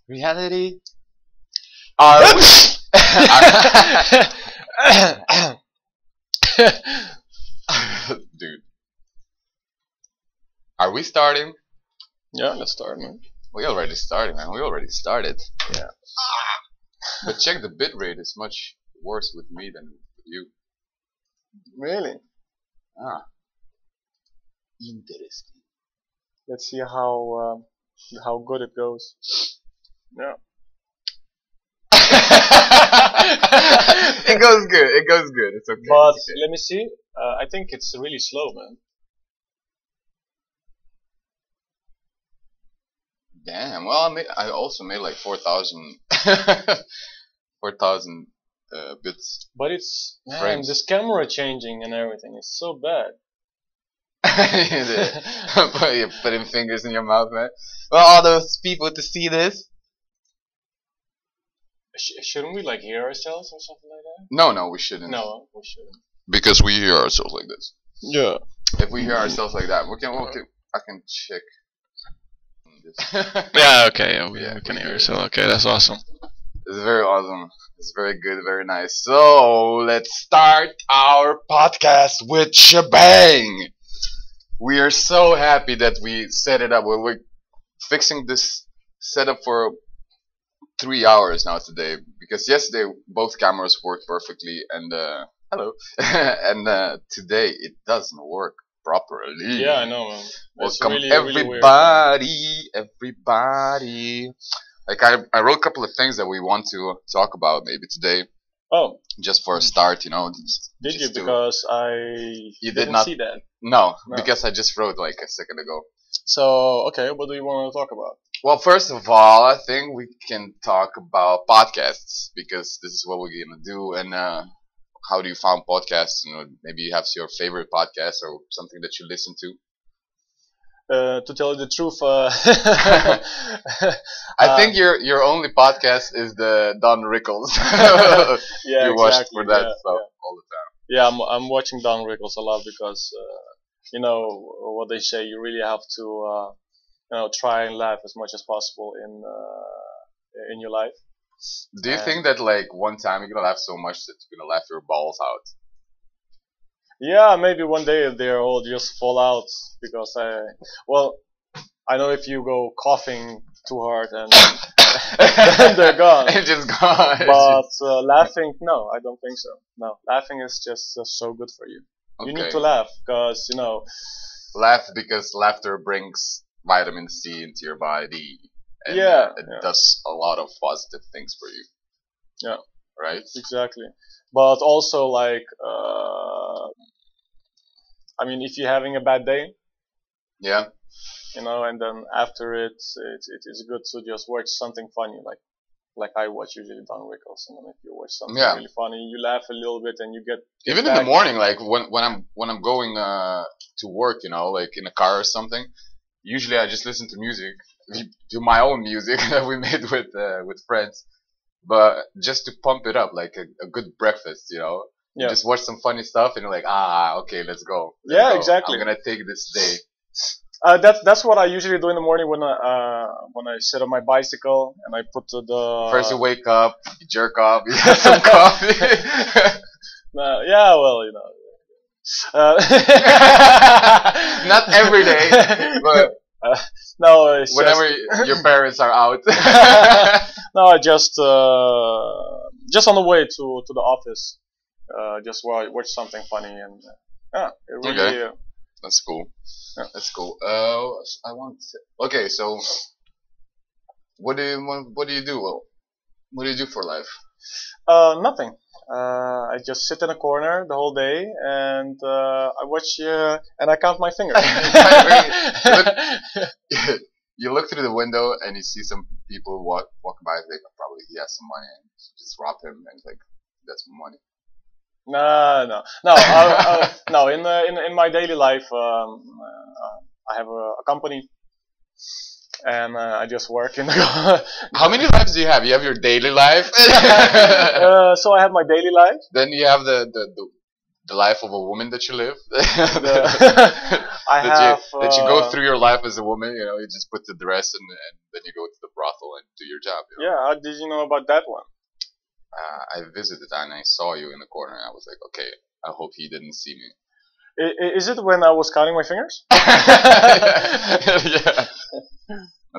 Reality? Are we? Dude, are we starting? Yeah, let's start, man. We already started, man. We already started. Yeah. But check the bit rate is much worse with me than with you. Really? Ah, interesting. Let's see how good it goes. Yeah. It goes good. It goes good. It's okay. But It's okay. let me see. I think it's really slow, man. Damn. Well, I also made like 4,000 4,000 bits. But it's man, Frames. this camera changing and everything is so bad. You're putting fingers in your mouth, man. Well, all those people to see this. Shouldn't we like hear ourselves or something like that? No, we shouldn't. No, we shouldn't. Because we hear ourselves like this. Yeah. If we hear ourselves like that, I can check. Yeah. Okay. Yeah, we Yeah, can we hear do. ourselves. Okay, that's awesome. It's very awesome. It's very good, very nice. So let's start our podcast with shebang. We are so happy that we set it up. We're fixing this setup for 3 hours now today because yesterday both cameras worked perfectly and hello and today it doesn't work properly. Yeah, I know, man. It's Welcome really, really weird. everybody. Like I wrote a couple of things that we want to talk about maybe today, Oh, just for a start, you know. did you? just to- Because I You did didn't not- see that. No, No. because I just wrote like a second ago. So, okay, what do you want to talk about? Well, first of all, I think we can talk about podcasts because this is what we're gonna do. And how do you find podcasts? You know, maybe you have your favorite podcast or something that you listen to. To tell you the truth, I think your only podcast is the Don Rickles. yeah, You watch exactly, for that yeah, stuff all the time. yeah. I'm watching Don Rickles a lot because you know what they say. You really have to try and laugh as much as possible in your life. Do you think that like one time you're gonna laugh so much that you're gonna laugh your balls out? Yeah, maybe one day they're all just fall out because I know if you go coughing too hard and then they're gone. It's just gone. But laughing, no, I don't think so. No, laughing is just so good for you. You need Okay. to laugh because Laugh because laughter brings vitamin C into your body. And Yeah, it yeah. does a lot of positive things for you. Yeah. Right? exactly. But also like I mean, if you're having a bad day, Yeah. and then after it is good to just watch something funny like I watch usually Don Rickles, and then if you watch something Yeah. really funny, you laugh a little bit and you get Even in back. the morning, like when I'm going to work, you know, like in a car or something. Usually I just listen to music, do my own music that we made with friends, but just to pump it up, like a good breakfast, you know. You Yeah. just watch some funny stuff and you're like, okay, let's go. Let's Yeah, go. exactly. I'm gonna take this day. That's what I usually do in the morning when I sit on my bicycle and I put the First you wake up, you jerk off, you have some coffee. yeah, well, Not every day, but no, it's whenever your parents are out. no, I just on the way to the office, just watch something funny and yeah, it really. Okay. That's cool. Yeah. That's cool. I want to say, okay, so what do you do? Well, what do you do for life? Nothing. I just sit in a corner the whole day and I watch and I count my fingers. You look through the window and you see some people walk by. Like probably he has some money, and you just rob him, and like that's money. No. No. In my daily life, I have a company, and I just work in the. How many lives do you have? You have your daily life. So I have my daily life. Then you have the the life of a woman that you live. I have. That you go through your life as a woman. You know, you just put the dress and then you go to the brothel and do your job. You know? Yeah, how did you know about that one? I visited and I saw you in the corner. And I was like, okay, I hope he didn't see me. Is it when I was counting my fingers? Yeah,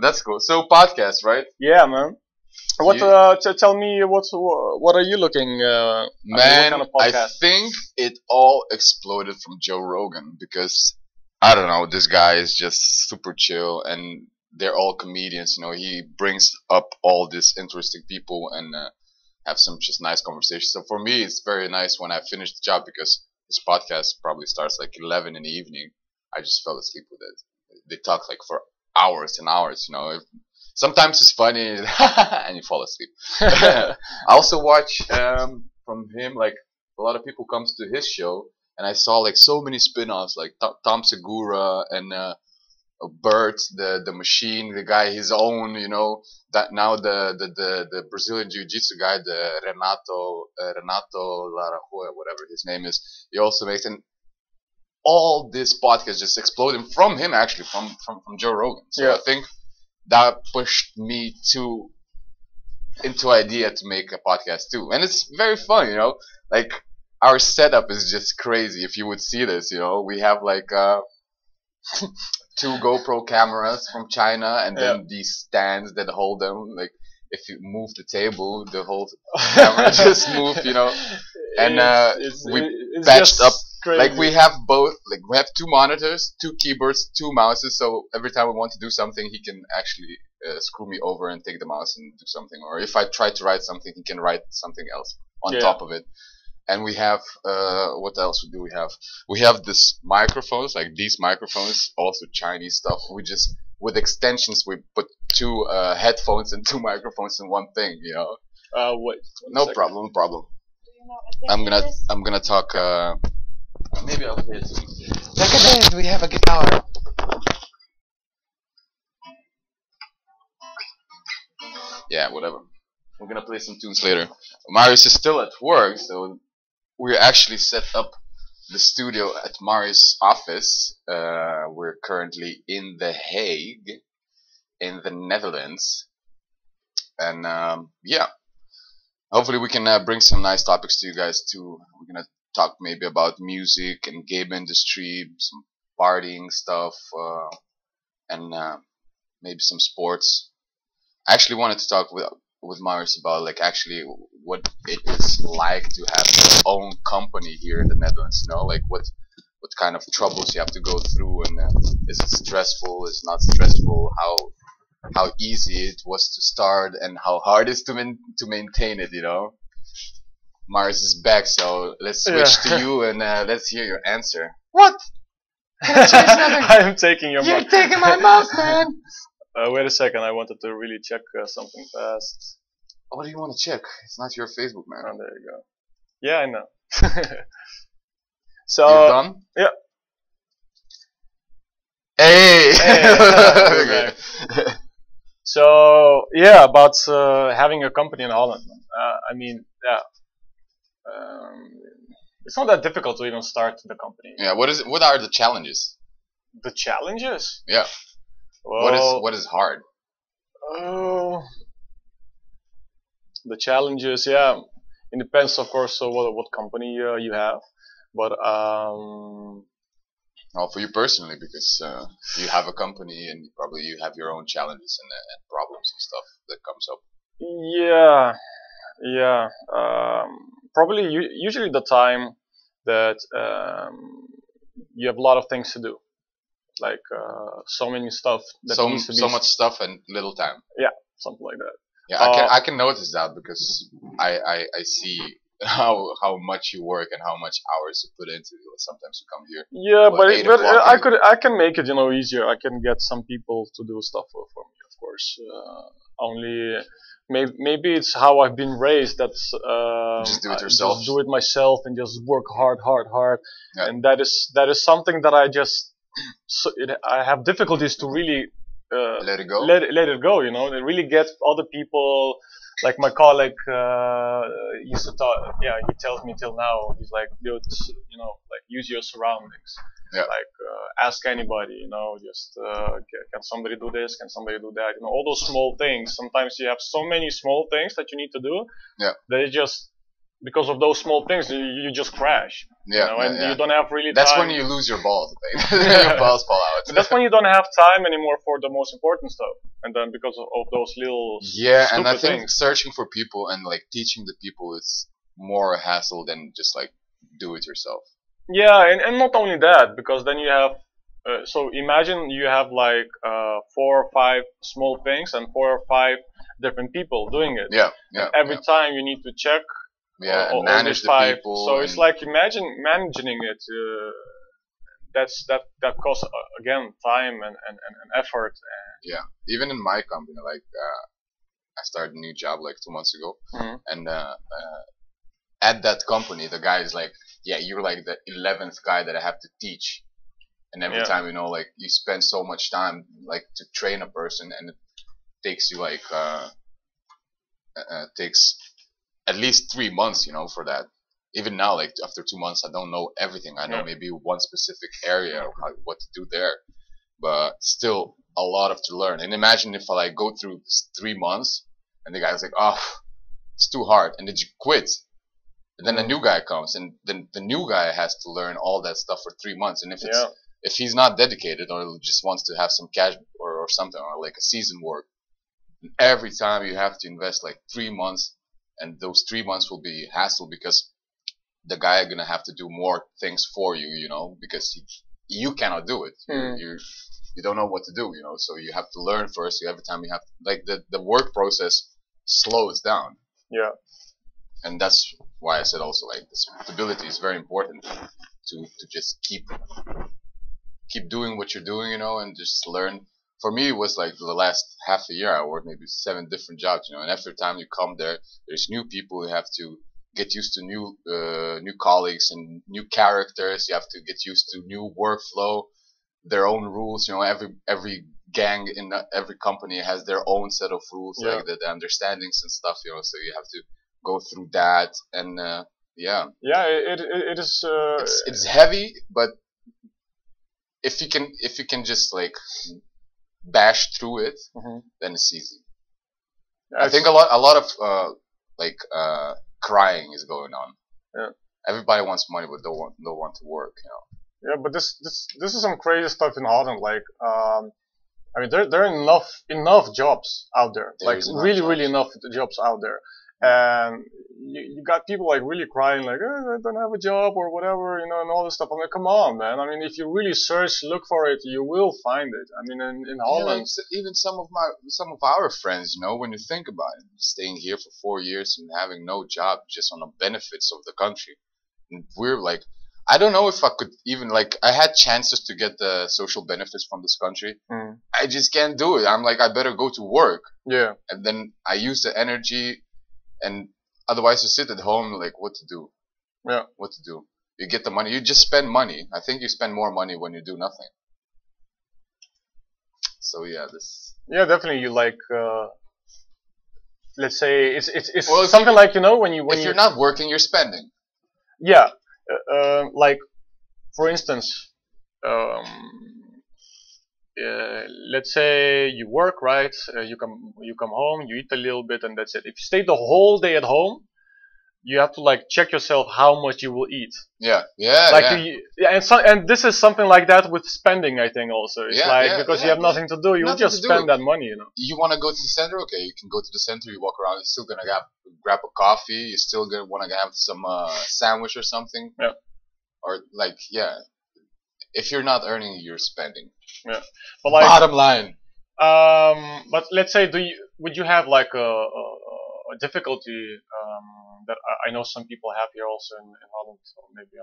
that's cool. So podcast, right? Yeah, man. What? Tell me what are you looking? Man, what kind of I podcast? think it all exploded from Joe Rogan because I don't know, this guy is just super chill and they're all comedians. You know, he brings up all these interesting people and have some just nice conversations. So for me, it's very nice when I finish the job because this podcast probably starts like 11 in the evening. I just fell asleep with it. They talk like for hours and hours. You know, sometimes it's funny and you fall asleep. I also watch from him like a lot of people comes to his show and I saw like so many spin-offs like Tom Segura and Bert the machine, the guy his own, you know, that now the Brazilian jiu-jitsu guy, the Renato Larajoa, whatever his name is, he also makes, and all this podcast just exploding from him actually from Joe Rogan. So Yeah. I think that pushed me into idea to make a podcast too, and it's very fun, you know, like our setup is just crazy. If you would see this, you know, we have like two GoPro cameras from China and then these stands that hold them, like if you move the table the whole camera just move, you know, and we patched up crazy. like we have both, like we have two monitors, two keyboards, two mouses, so every time we want to do something he can actually screw me over and take the mouse and do something, or if I try to write something he can write something else on top of it. And we have what else do we have? We have this microphones, like these microphones, also Chinese stuff. We just with extensions we put two headphones and two microphones in one thing, you know. Wait. No problem, no problem. I'm gonna talk. Maybe I'll play it too. Look at this, we have a guitar. Yeah, whatever. We're gonna play some tunes later. Marius is still at work, so we actually set up the studio at Marius' office. We're currently in The Hague, in the Netherlands, and yeah, hopefully we can bring some nice topics to you guys too. We're gonna talk maybe about music and game industry, some partying stuff, and maybe some sports. I actually wanted to talk with Marius about like actually what it is like to have your own company here in the Netherlands. You know, like what kind of troubles you have to go through, and is it stressful? Is it not stressful? How easy it was to start, and how hard it is to maintain it. You know, Marius is back, so let's switch to you and let's hear your answer. What? I'm taking your You're mic. taking my mouse, man. Wait a second, I wanted to really check something fast. What do you want to check? It's not your Facebook, man. Oh, there you go. Yeah, I know. So You done? yeah. Hey. Okay. So yeah, about having a company in Holland. I mean, yeah, it's not that difficult to even start the company. Yeah. What are the challenges? The challenges? Yeah. Well, what is hard? Oh, the challenges, yeah. It depends, of course, what company you have, but Well, for you personally, because you have a company and probably you have your own challenges and problems and stuff that comes up. yeah. Probably usually the time that you have a lot of things to do, like so many stuff that needs to be so much stuff and little time. Yeah, something like that. Yeah, I can notice that because I see how much you work and how much hours you put into it. Sometimes you come here. Yeah, but 8 o'clock I can make it easier. I can get some people to do stuff for me, of course. Only maybe it's how I've been raised. That's just do it yourself. Just do it myself and just work hard, Yeah. and that is something that I just I have difficulties to really Let it go. let it go, you know, and really get other people. Like my colleague used to talk, yeah, he tells me till now, he's like, you know, like use your surroundings. Yeah. Like ask anybody, you know, just can somebody do this? Can somebody do that? You know, all those small things. Sometimes you have so many small things that you need to do. Yeah. That it just because of those small things you just crash. Yeah. You know, and you don't have really. That's time. when you lose your balls. Your balls fall out. That's when you don't have time anymore for the most important stuff, and then because of those little and I think things. searching for people and like teaching the people is more a hassle than just like do it yourself. Yeah, and not only that, because then you have. So imagine you have like 4 or 5 small things and 4 or 5 different people doing it. Yeah. And every time you need to check. Yeah, and manage the people. So it's like imagine managing it. That costs again time and effort. Yeah, even in my company, like I started a new job like 2 months ago, and at that company, the guy is like, "Yeah, you're like the 11th guy that I have to teach," and every time you know, like you spend so much time like to train a person, and it takes you like takes at least 3 months, you know, for that. Even now, like after 2 months, I don't know everything. I know maybe one specific area or what to do there, but still a lot of to learn. And imagine if I like go through this 3 months and the guy's like, "Oh, it's too hard," and then you quit. And then a new guy comes, and then the new guy has to learn all that stuff for 3 months. And if he's not dedicated or just wants to have some cash or something or like a season work, every time you have to invest like 3 months. And those 3 months will be hassle because the guy gonna have to do more things for you, you know, because you cannot do it. You don't know what to do, you know. So you have to learn first. Every time you have like the work process slows down. Yeah. And that's why I said also like the stability is very important to just keep doing what you're doing, you know, and just learn. For me, it was like the last half a year I worked maybe 7 different jobs, you know, and every time you come there, there's new people. You have to get used to new colleagues and new characters. You have to get used to new workflow, their own rules. You know, every gang in every company has their own set of rules, like the understandings and stuff. You know, so you have to go through that, and it is. It's heavy, but if you can just like bash through it, then it's easy. I think a lot of crying is going on. Yeah. Everybody wants money, but don't want to work. You know. Yeah, but this is some crazy stuff in Holland. Like, I mean, there are enough jobs out there. Like, really enough jobs out there. And you got people like really crying, like, I don't have a job or whatever, you know, and all this stuff. I'm like, come on, man. I mean, if you really search, look for it, you will find it. I mean, in Holland, even some of our friends, you know, when you think about it, staying here for 4 years and having no job, just on the benefits of the country, and we're like, I don't know if I could even like. I had chances to get the social benefits from this country. I just can't do it. I'm like, I better go to work. Yeah. And then I use the energy. And otherwise, you sit at home like, what to do? Yeah. What to do? You get the money. You just spend money. I think you spend more money when you do nothing. So yeah, this. Yeah, definitely. You like, let's say it's well, something like, you know, when you're not working, you're spending. Yeah. Like, for instance, let's say you work, right? You come home, you eat a little bit, and that's it. If you stay the whole day at home, you have to like check yourself how much you will eat. Yeah. And this is something like that with spending. I think also it's because you have nothing to do, you will just spend that money. You know. You want to go to the center? Okay, you can go to the center. You walk around. You're still gonna grab a coffee. You're still gonna want to have some sandwich or something. Yeah. Or like if you're not earning, you're spending. Yeah. But like, bottom line. But let's say, would you have like a difficulty that I know some people have here also in Holland, or maybe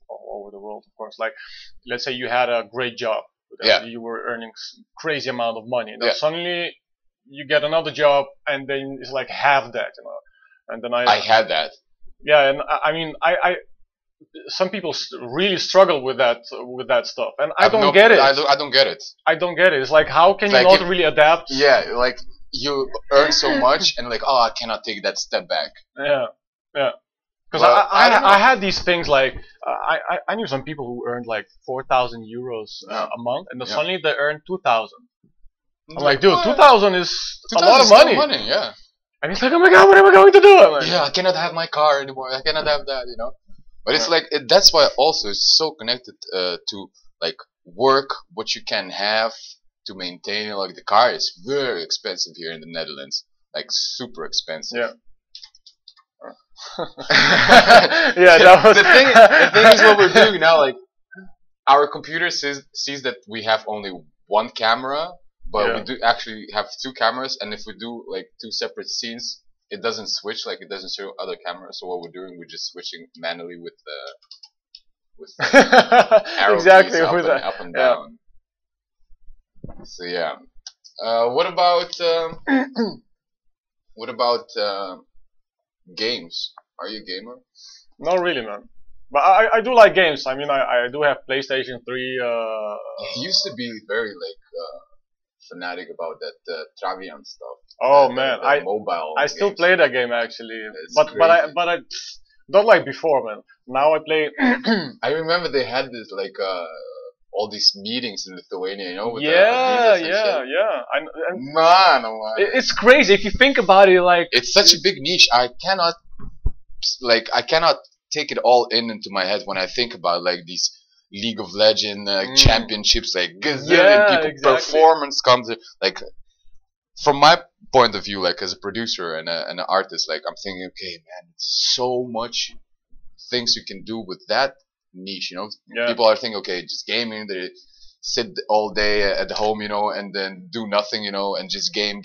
all over the world, of course. Like, let's say you had a great job, you were earning crazy amount of money, and then suddenly you get another job, and then it's like half that, you know. And then I had that. Yeah, and I mean, some people really struggle with that stuff, and I don't get it. I don't get it. I don't get it. It's like, how can you not really adapt? Yeah, like you earn so much, and like, oh, I cannot take that step back. Yeah, yeah. Because I had these things like I knew some people who earned like 4,000 euros a month, and then suddenly they earned 2,000. I'm like, dude, 2,000 is a lot of money. Yeah. And he's like, oh my god, what am I going to do? I'm like, yeah, I cannot have my car anymore. I cannot have that, you know. But it's like that's why also it's so connected to like work, what you can have to maintain. Like the car is very expensive here in the Netherlands, like super expensive. Yeah. Yeah, that was the thing is what we're doing now. Like our computer sees that we have only one camera, but we do actually have two cameras. And if we do like two separate scenes, it doesn't switch. Like it doesn't show other cameras. So what we're doing, we're just switching manually with arrow exactly keys with up and down. So yeah. What about games? Are you a gamer? Not really, man. But I do like games. I mean, I do have PlayStation 3. I used to be very like fanatic about that Travian stuff. Oh man, mobile. I still play that game actually, but crazy. I don't like before, man. Now I play. I remember they had this like all these meetings in Lithuania, you know? With yeah. Man. It's crazy if you think about it. Like it's such a big niche. I cannot take it all into my head when I think about like these League of Legends championships, like gazillion people, performance comes like. From my point of view, like as a producer and an artist, like I'm thinking, okay, man, so much things you can do with that niche, you know. People are thinking, okay, just gaming, they sit all day at home, you know, and then do nothing, you know, and just game.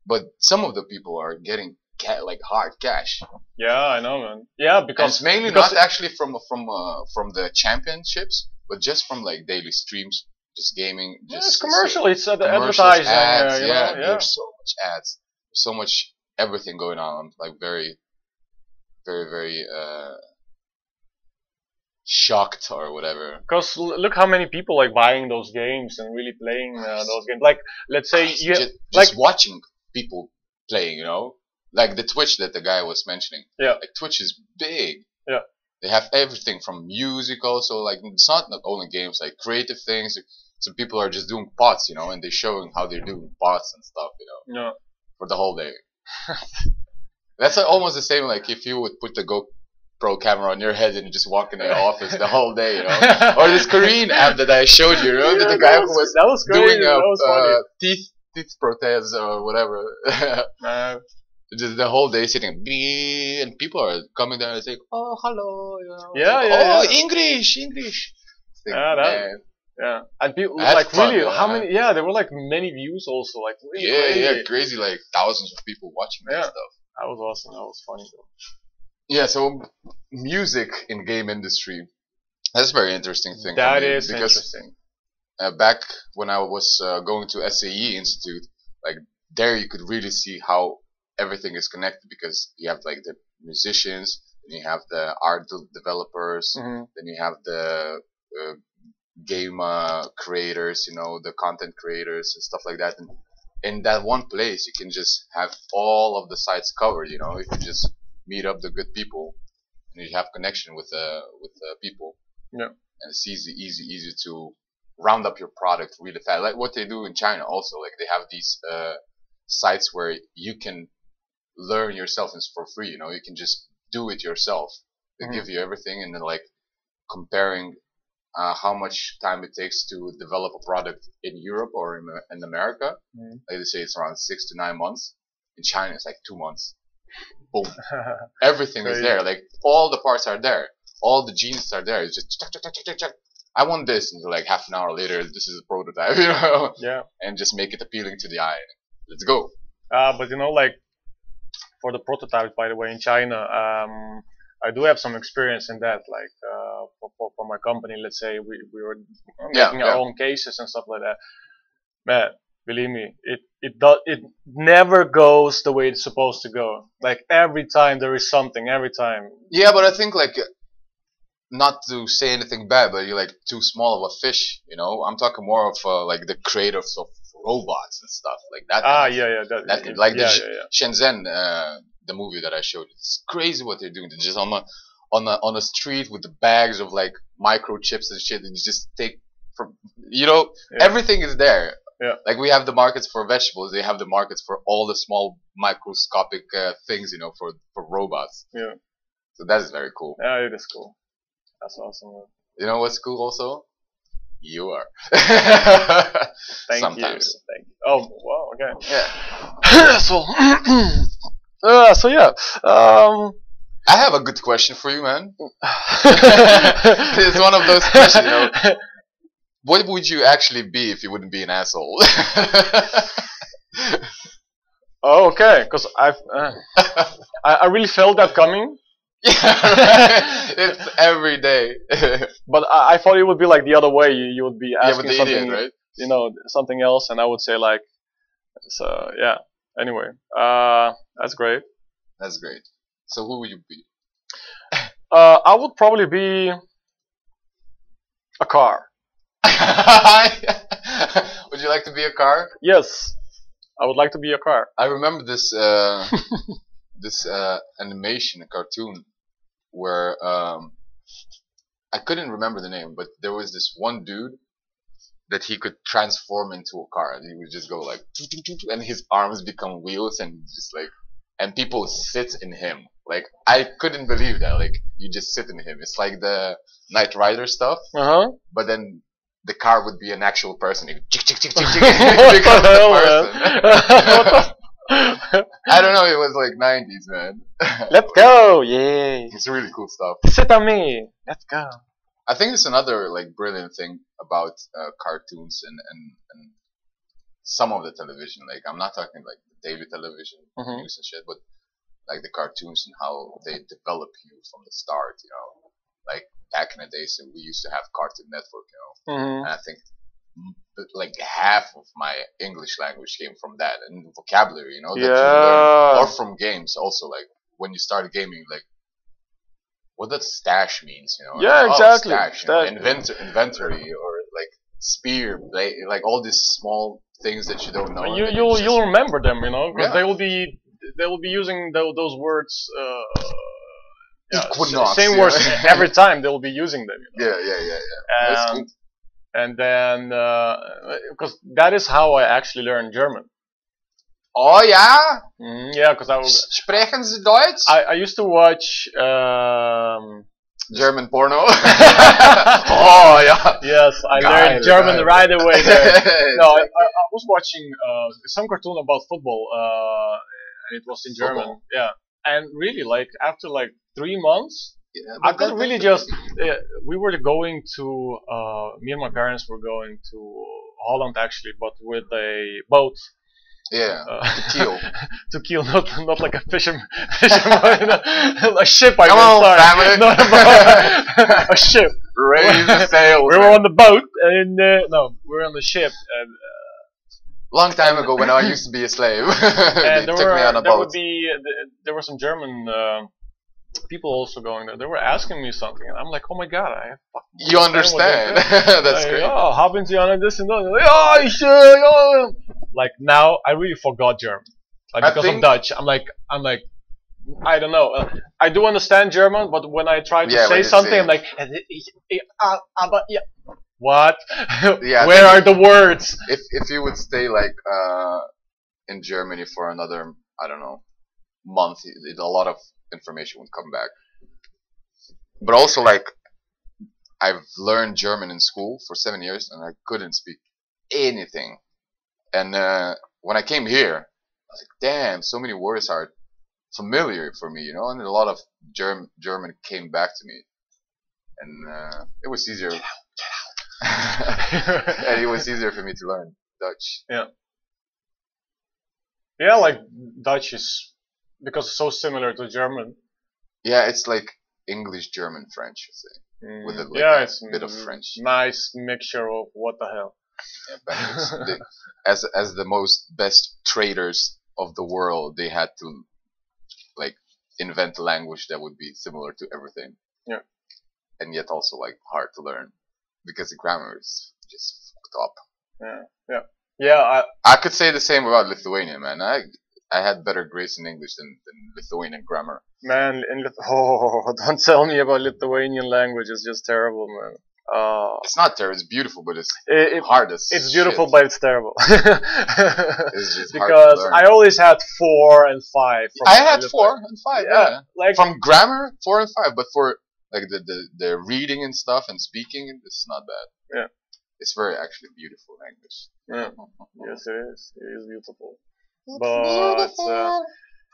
But some of the people are getting like hard cash. Yeah, I know, man. Yeah, because and it's mainly not actually from the championships, but just from like daily streams. Just gaming, it's commercial. It's advertising. Ads, there's so much ads. There's so much everything going on. I'm like very, very, very shocked or whatever. Because look how many people like buying those games and really playing those games. Like let's say you just watching people playing. You know, like the Twitch that the guy was mentioning. Yeah. Like Twitch is big. Yeah. They have everything from music also. Like it's not only games, like creative things. Some people are just doing pots, you know, and they're showing how they're doing pots and stuff, you know, for the whole day. That's almost the same, like if you would put the GoPro camera on your head and just walk in the office the whole day, you know. Or this Korean app that I showed you, remember the guy who was doing teeth prothesis or whatever. Just the whole day sitting, and people are coming down and saying, "Oh, hello," you know. English. Yeah, and people like fun, really how many? Yeah, there were like many views also, like really crazy, like thousands of people watching that stuff. That was awesome. That was funny though. Yeah, so music in game industry, that's a very interesting thing. That is interesting. Back when I was going to SAE Institute, like there you could really see how everything is connected because you have like the musicians, then you have the art developers, then you have the game creators, you know, the content creators and stuff like that. And in that one place, you can just have all of the sites covered. You know, if you just meet up the good people and you have connection with people. Yeah. And it's easy to round up your product really fast. Like what they do in China also. Like they have these sites where you can learn yourself for free. You know, you can just do it yourself. They give you everything, and then like comparing how much time it takes to develop a product in Europe or in America. Like they say it's around 6 to 9 months. In China it's like 2 months. Boom. Everything is there. Like all the parts are there. All the genes are there. It's just check. I want this, and like half an hour later, this is a prototype, you know? Yeah. And just make it appealing to the eye. Let's go. But you know, like for the prototypes, by the way, in China, I do have some experience in that. Like for my company, let's say we were making our own cases and stuff like that. Man, Believe me, it never goes the way it's supposed to go. Like every time there is something. Every time. Yeah, but I think like not to say anything bad, but you're like too small of a fish. You know, I'm talking more of like the creators of robots and stuff like that. Yeah. Like the Yeah. Shenzhen, the movie that I showed. It's crazy what they're doing. They're just on a street with the bags of like microchips and shit, and you just take from Yeah. everything is there. Yeah. Like we have the markets for vegetables, they have the markets for all the small microscopic things, for robots. Yeah. So that is very cool. Yeah, it is cool. That's awesome. Man. You know what's cool also? You are. Thank Sometimes. you. Thank you. Oh, wow. Okay. Yeah. So yeah. I have a good question for you, man. It's one of those questions, What would you actually be if you wouldn't be an asshole? Oh, okay. Because I really felt that coming. Yeah, right. It's every day. But I thought it would be like the other way. You would be asking with the something, idiot, right? Something else, and I would say like, so yeah. Anyway, that's great. That's great. So who would you be? I would probably be a car. Would you like to be a car? Yes, I would like to be a car. I remember this this animation, a cartoon, where I couldn't remember the name, but there was this one dude that he could transform into a car, and he would just go like, and his arms become wheels, and just like, and people sit in him. Like I couldn't believe that. Like you just sit in him. It's like the Knight Rider stuff, but then the car would be an actual person. It becomes the person. I don't know. It was like 90s, man. Let's go! Yay! It's really cool stuff. Sit on me. Let's go. I think it's another like brilliant thing about cartoons and some of the television. Like I'm not talking like the daily television news and shit, but like the cartoons and how they develop you from the start. Like back in the days, we used to have Cartoon Network. And I think like half of my English language came from that, and vocabulary, that you learn, or from games also. Like when you start gaming, like what does stash means, Yeah, exactly. Stash, inventory, or like spear, like all these small things that you don't know. You'll remember them, because they will be using those words. Same words every time they will be using them. Yeah. And then, because that is how I actually learned German. Oh yeah. Yeah, because Sprechen Sie Deutsch? I used to watch German porno. Oh yeah. Yes, I learned German right away there. No, I was watching some cartoon about football. And it was in German. Yeah, and really, like after like 3 months. Yeah, I could really just. We were going to. Me and my parents were going to Holland actually, but with a boat. Yeah, to kill. To kill, not like a fisherman, a ship. Come on, family. No, a ship. Raise the sails. We were on the boat, and no, we were on the ship. And, long time ago, when I used to be a slave, and they took me on a boat. There were some German. People also going there. They were asking me something, and I'm like, "Oh my god, You understand? That's great. Oh, haben Sie on this and that? Like now, I really forgot German, like because of Dutch. I'm like, I don't know. I do understand German, but when I try to say something, I'm like, what? Yeah, where are the words? If you would stay like in Germany for another, I don't know, month, a lot of information would come back. But also, like, I've learned German in school for 7 years, and I couldn't speak anything. And when I came here, I was like, damn, so many words are familiar for me, and a lot of German came back to me, and it was easier. Get out. And it was easier for me to learn Dutch. Yeah, like Dutch is. Because it's so similar to German. Yeah, it's like English, German, French, I'd say. With a bit of French. Nice mixture of what the hell. Yeah, Benelux. As the most best traders of the world, they had to like invent a language that would be similar to everything. Yeah. And yet also like hard to learn because the grammar is just fucked up. Yeah. I could say the same about Lithuania, man. I had better grades in English than Lithuanian grammar. Man, don't tell me about Lithuanian language. It's just terrible, man. It's not terrible. It's beautiful, but it's it, hard as it's beautiful, shit. but it's terrible. It's just hard because to learn. I always had 4 and 5. I had 4 and 5. Yeah, like from grammar 4 and 5, but for like the reading and stuff and speaking, it's not bad. Yeah, it's very actually beautiful language. Yeah, yes, it is. It is beautiful. But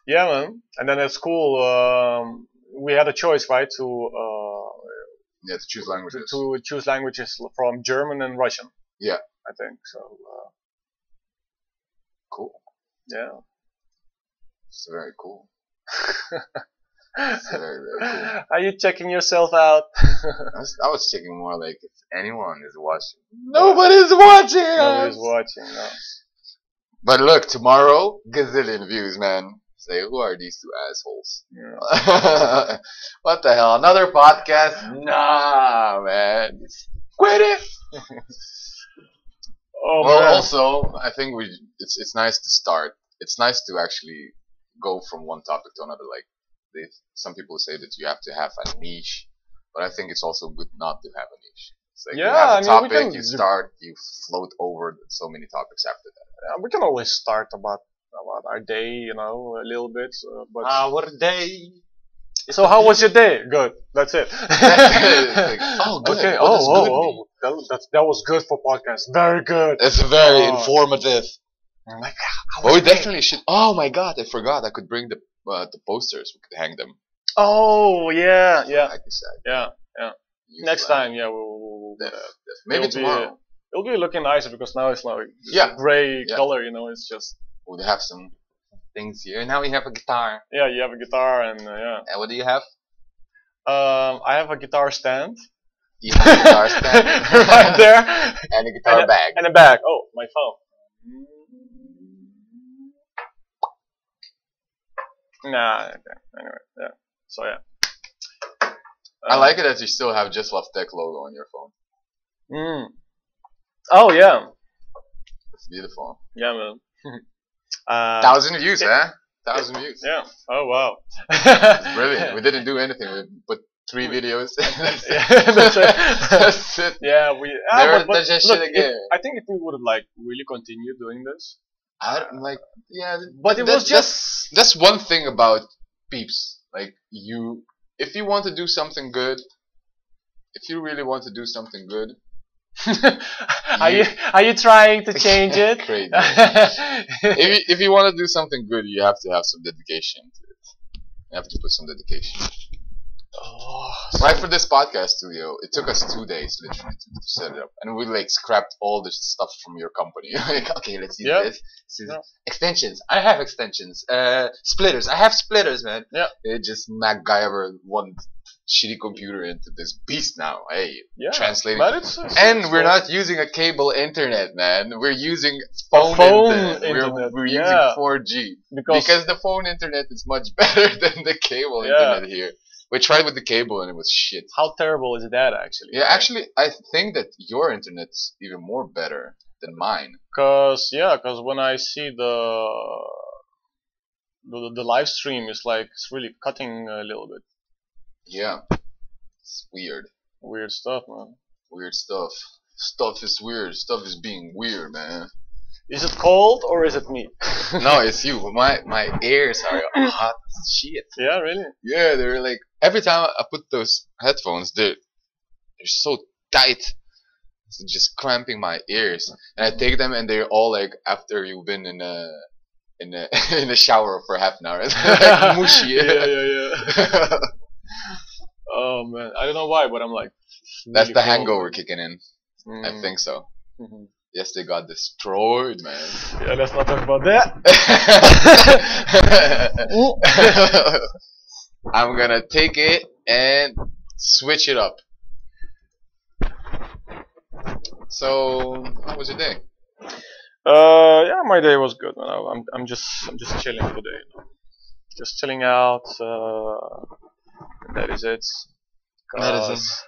yeah, man. And then at school, we had a choice, right, to choose languages. To choose languages from German and Russian. Yeah, I think so. Cool. Yeah, it's very cool. It's very cool. Are you checking yourself out? I was checking more like if anyone is watching. Nobody's watching. Nobody's watching. No. But look, tomorrow, gazillion views, man. Say, who are these 2 assholes? Yeah. What the hell? Another podcast? Nah, man. Quit it. Oh, well, man. also, I think it's nice to start. It's nice to actually go from one topic to another. Like, some people say that you have to have a niche, but I think it's also good not to have a niche. It's like you have a topic, you start, you float over so many topics after that. We can always start about our day, you know, a little bit. But our day. So how was your day? Good. That's it. Like, oh, good. Okay. That was good for podcast. Very good. It's very informative. Like, but we definitely should. Oh my god, I forgot. I could bring the posters. We could hang them. Oh yeah. Like you said. Yeah. Next time, yeah, we'll maybe tomorrow. It'll be looking nicer because now it's like a gray color, you know. It's just we'll have some things here. Now we have a guitar. Yeah, you have a guitar and yeah. And what do you have? I have a guitar stand. You have a guitar stand right there, and a guitar bag. And a bag. Oh, my phone. Nah. Okay. Anyway, yeah. So yeah. I like it that you still have Just Love Tech logo on your phone. Oh yeah. It's beautiful. Yeah, man. 1,000 views, huh? 1,000 views. Yeah. Oh wow. It's brilliant. We didn't do anything. We put 3 videos. That's it. That's it. Yeah, we. But just look, shit again. I think if we would like really continue doing this, but it was just that's one thing about peeps. Like if you want to do something good, if you really want to do something good. Are you trying to change it? Crazy. if you want to do something good, you have to have some dedication to it. You have to put some dedication. Right for this podcast studio, it took us 2 days literally to set it up, and we like scrapped all this stuff from your company. Like, okay, let's do this. Extensions. I have extensions. Splitters. I have splitters, man. Yeah. It just MacGyver one shitty computer into this beast now. Hey, translating. And we're not using a cable internet, man. We're using phone internet. We're using 4G because the phone internet is much better than the cable internet here. We tried with the cable and it was shit. How terrible is that, actually? Yeah, actually, I think that your internet's even more better than mine. Cause when I see the live stream, it's like it's really cutting a little bit. Yeah, it's weird. Weird stuff, man. Weird stuff. Stuff is weird. Stuff is being weird, man. Is it cold or is it me? No, it's you. My ears are hot as shit. Yeah, really? Yeah, they're like every time I put those headphones, they're so tight. It's just cramping my ears. And I take them and they're all like after you've been in a shower for half an hour. It's like mushy. Yeah. Oh man, I don't know why, but I'm like. That's the hangover kicking in. I think so. Yes, they got destroyed, man. Yeah, let's not talk about that. I'm gonna take it and switch it up. So, how was your day? Yeah, my day was good. I'm just chilling today. Just chilling out. That is it. That is it. 'Cause,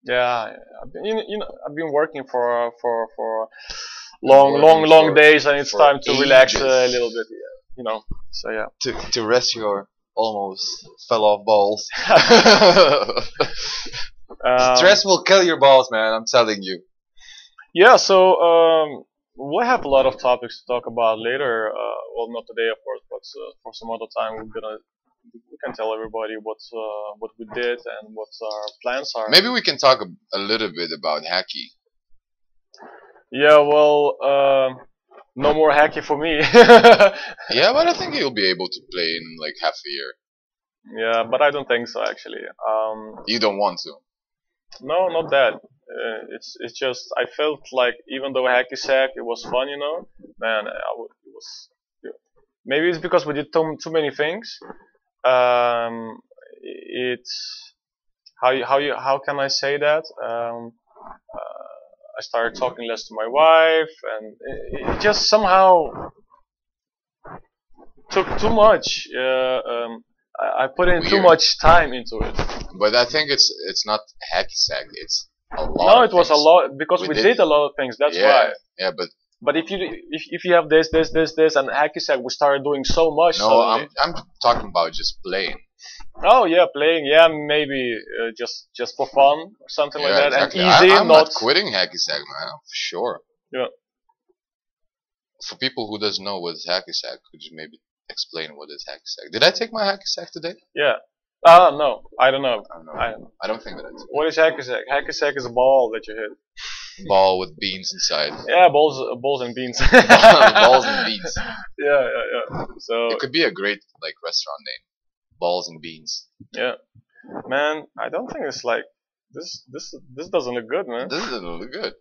yeah, I've been working for long days, and it's for time to relax a ages. little bit. You know. So yeah. To rest your almost fell off balls. Stress will kill your balls, man. I'm telling you. Yeah. So we'll have a lot of topics to talk about later. Well, not today, of course, but for some other time, we can tell everybody what we did and what our plans are. Maybe we can talk a little bit about hacky. Yeah, well, no more hacky for me. Yeah, but I think you'll be able to play in like half a year. Yeah, but I don't think so actually. You don't want to. No, not that. It's just I felt like even though hacky sack it was fun, man, it was. Maybe it's because we did too many things. It's how can I say that? I started talking less to my wife, and it just somehow took too much. I put in too much time into it. But I think it's not hacky sack. It's a lot. No, it was a lot because we did a lot of things. That's why. Yeah, but if you have this and hacky sack, we started doing so much. No, suddenly. I'm talking about just playing. Oh yeah, playing. Yeah, maybe just for fun or something like that. Exactly. And easy, I'm not quitting hacky sack, man. For sure. Yeah. For people who doesn't know what is hacky sack, could you maybe explain what is hacky sack? Did I take my hacky sack today? Yeah. No, I don't know. I don't think that I did. What is hacky sack? Hacky sack is a ball that you hit. Ball with beans inside. Yeah, balls and beans. Balls and beans. Yeah. So it could be a great like restaurant name. Balls and beans. Yeah, man. I don't think it's like this. This doesn't look good, man. This doesn't look good,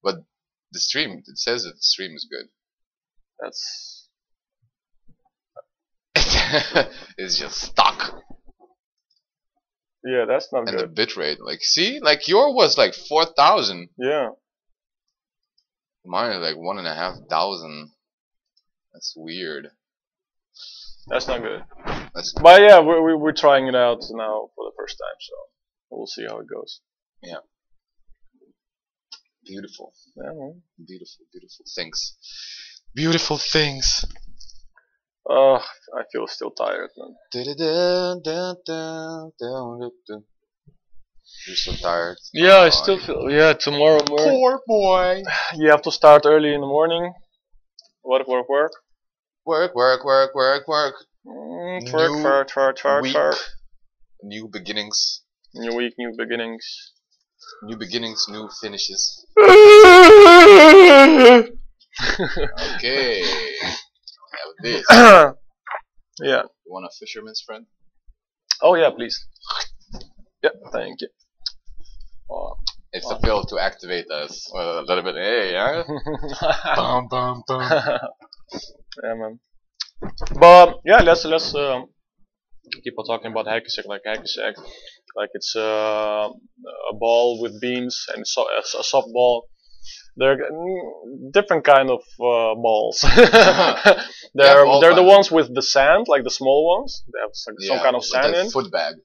but the stream. It says that the stream is good. That's. It's just stuck. Yeah, that's not good. And the bitrate, like, see, like yours was like 4,000. Yeah. Mine is like 1,500. That's weird. That's not good. But yeah, we're trying it out now for the first time, so we'll see how it goes. Yeah. Beautiful. Yeah, man. Beautiful things. Beautiful things. I feel still tired, man. You're so tired. Yeah, I still feel. Yeah, tomorrow morning. Poor boy. You have to start early in the morning. Work. Work. New beginnings. New week, new beginnings. New beginnings, new finishes. Okay. Have this. Yeah. You want a fisherman's friend? Oh yeah, please. Yeah, thank you. It's a pill to activate us a little bit. Hey, huh? Bum, bum, bum. Yeah, man. But yeah, let's keep on talking about hacky sack. Like hacky sack, like it's a ball with beans and a soft ball. They're different kind of balls. they're the ones with the sand, like the small ones. They have some kind of sand in. Foot bag.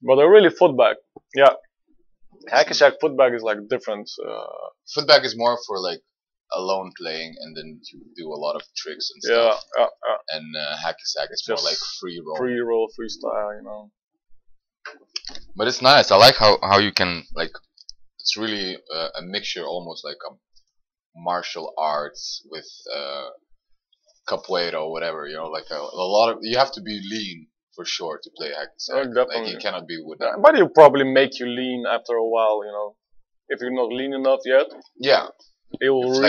But they're really foot bag. Yeah. Hacky sack foot bag is like different. Foot bag is more for like alone playing, and then you do a lot of tricks and stuff. Yeah. And hacky sack is more like free roll. Free roll, freestyle, But it's nice. I like how you can like. It's really a mixture, almost like a martial arts with capoeira or whatever. Like a lot of. You have to be lean for sure to play hacky sack. Like you cannot be with that. But it'll probably make you lean after a while. If you're not lean enough yet. Yeah. It will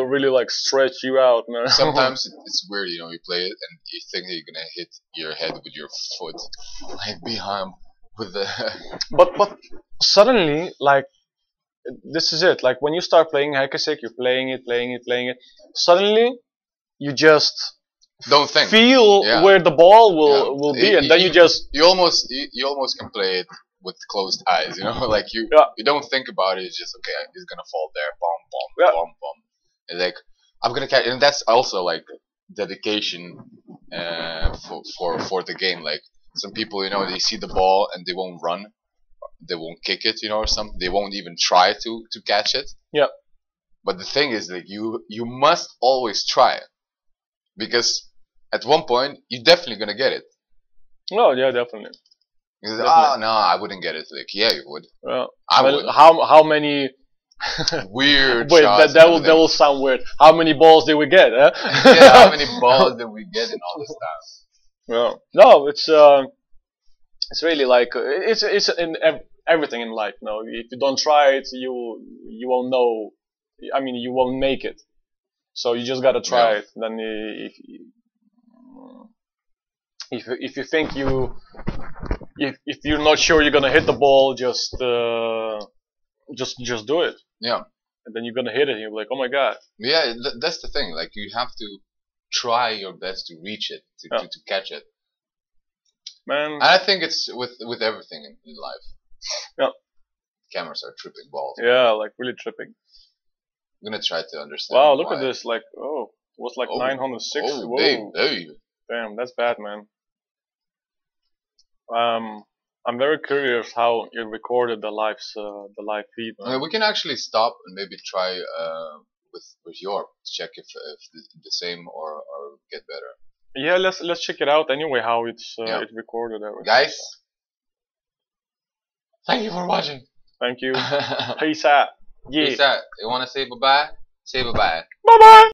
really like stretch you out, man. Sometimes it's weird, you play it and you think that you're gonna hit your head with your foot, like behind with the. But suddenly, like, this is it. Like when you start playing hacky sack, you're playing it. Suddenly, you just don't think. Feel where the ball will be, and then you almost can play it with closed eyes. You know, like you don't think about it. It's just okay. He's gonna fall there. Bomb, bomb, bomb, bomb. And like I'm gonna catch. And that's also like dedication for the game. Like some people, you know, they see the ball and they won't run, they won't kick it, you know, or something. They won't even try to catch it. Yeah. But the thing is, like you must always try it, because at one point you're definitely gonna get it. Oh yeah, definitely. Oh no, I wouldn't get it. Like yeah, you would. Well, I would. How many? Weird. Wait, shots that will sound weird. How many balls did we get? Huh? Yeah, how many balls did we get in all this time? Well, no, it's really like it's in everything in life. No, if you don't try it, you won't know. I mean, you won't make it. So you just gotta try it. Then if you think if you're not sure you're gonna hit the ball, just do it. Yeah. And then you're gonna hit it, and you're like, oh my god. Yeah, that's the thing. Like you have to try your best to reach it, to catch it. Man. And I think it's with everything in life. Yeah. Cameras are tripping balls. Yeah, like really tripping. I'm gonna try to understand. Wow, look at this. Like, it was like 906. Oh, whoa. Dave. Damn, that's bad, man. I'm very curious how you recorded the live feed. I mean, we can actually stop and maybe try with your check if the same or get better. Yeah, let's check it out anyway. How it's recorded. Everything. Guys, thank you for watching. Thank you. Peace out. Yeah. Peace out. You wanna say bye bye? Say bye bye. Bye bye.